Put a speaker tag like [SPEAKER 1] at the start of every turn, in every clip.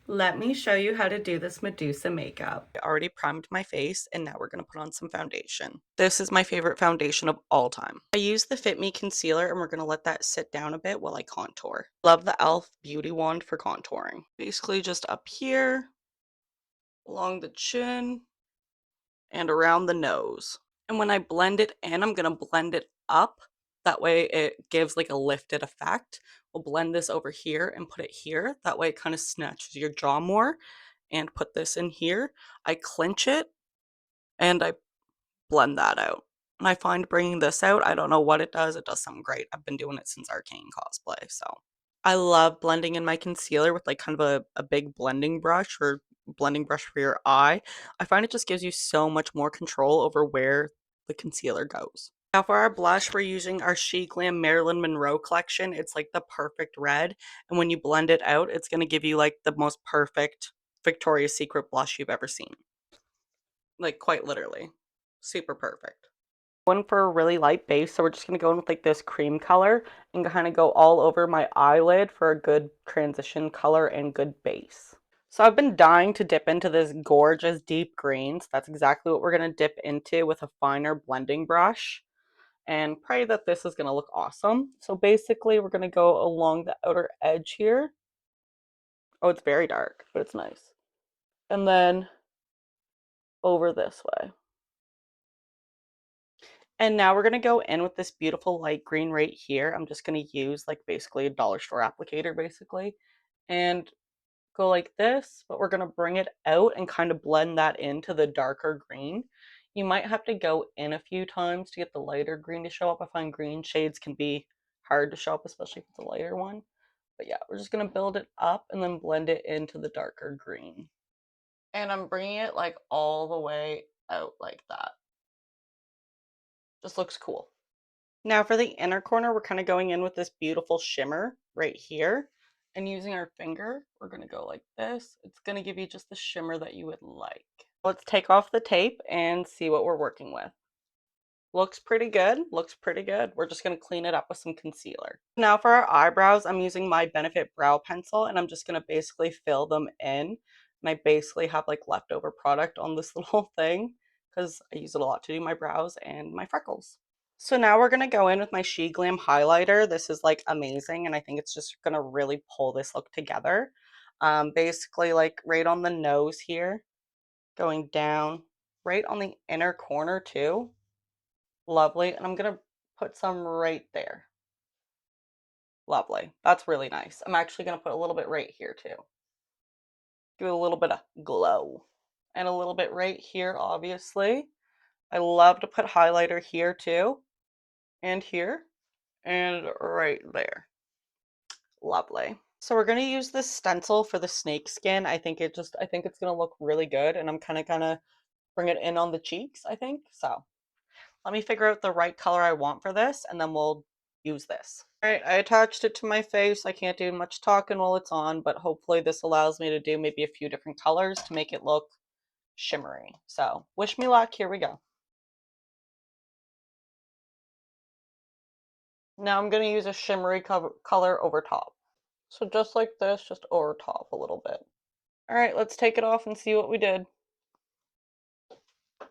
[SPEAKER 1] Let me show you how to do this Medusa makeup. I already primed my face and now we're going to put on some foundation. This is my favorite foundation of all time. I use the Fit Me concealer and we're going to let that sit down a bit while I contour. Love the e.l.f. beauty wand for contouring. Basically just up here, along the chin, and around the nose. And when I blend it in, I'm going to blend it up. That way it gives like a lifted effect. We'll blend this over here and put it here. That way it kind of snatches your jaw more. And put this in here. I clench it and I blend that out. And I find bringing this out, I don't know what it does something great. I've been doing it since Arcane cosplay, so. I love blending in my concealer with like kind of a big blending brush or blending brush for your eye. I find it just gives you so much more control over where the concealer goes. Now for our blush, we're using our She Glam Marilyn Monroe collection. It's like the perfect red, and when you blend it out, it's going to give you like the most perfect Victoria's Secret blush you've ever seen. Like quite literally. Super perfect. One for a really light base, so we're just going to go in with like this cream color and kind of go all over my eyelid for a good transition color and good base. So I've been dying to dip into this gorgeous deep green, so that's exactly what we're going to dip into with a finer blending brush and pray that this is going to look awesome. So basically we're going to go along the outer edge here. Oh, it's very dark, but it's nice. And then over this way. And now we're going to go in with this beautiful light green right here. I'm just going to use like basically a dollar store applicator basically and go like this, but we're going to bring it out and kind of blend that into the darker green. You might have to go in a few times to get the lighter green to show up. I find green shades can be hard to show up, especially if it's a lighter one. But yeah, we're just going to build it up and then blend it into the darker green. And I'm bringing it like all the way out like that. Just looks cool. Now for the inner corner, we're kind of going in with this beautiful shimmer right here. And using our finger, we're going to go like this. It's going to give you just the shimmer that you would like. Let's take off the tape and see what we're working with. Looks pretty good. Looks pretty good. We're just going to clean it up with some concealer. Now for our eyebrows, I'm using my Benefit brow pencil and I'm just going to basically fill them in. And I basically have like leftover product on this little thing because I use it a lot to do my brows and my freckles. So now we're going to go in with my She Glam highlighter. This is like amazing and I think it's just going to really pull this look together. Basically like right on the nose here, going down, right on the inner corner too. Lovely. And I'm going to put some right there. Lovely. That's really nice. I'm actually going to put a little bit right here too. Give it a little bit of glow. And a little bit right here, obviously. I love to put highlighter here too. And here. And right there. Lovely. So we're going to use this stencil for the snake skin. I think it's going to look really good. And I'm kind of going to bring it in on the cheeks, I think. So let me figure out the right color I want for this, and then we'll use this. All right, I attached it to my face. I can't do much talking while it's on, but hopefully this allows me to do maybe a few different colors to make it look shimmery. So wish me luck. Here we go. Now I'm going to use a shimmery color over top. So just like this, just over top a little bit. All right, let's take it off and see what we did.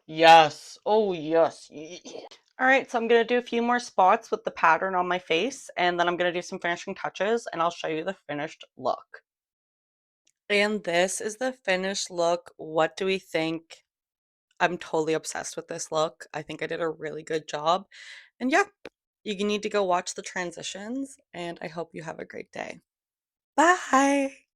[SPEAKER 1] Yes. Oh, yes. All right, so I'm going to do a few more spots with the pattern on my face, and then I'm going to do some finishing touches, and I'll show you the finished look. And this is the finished look. What do we think? I'm totally obsessed with this look. I think I did a really good job. And yeah, you need to go watch the transitions, and I hope you have a great day. Bye!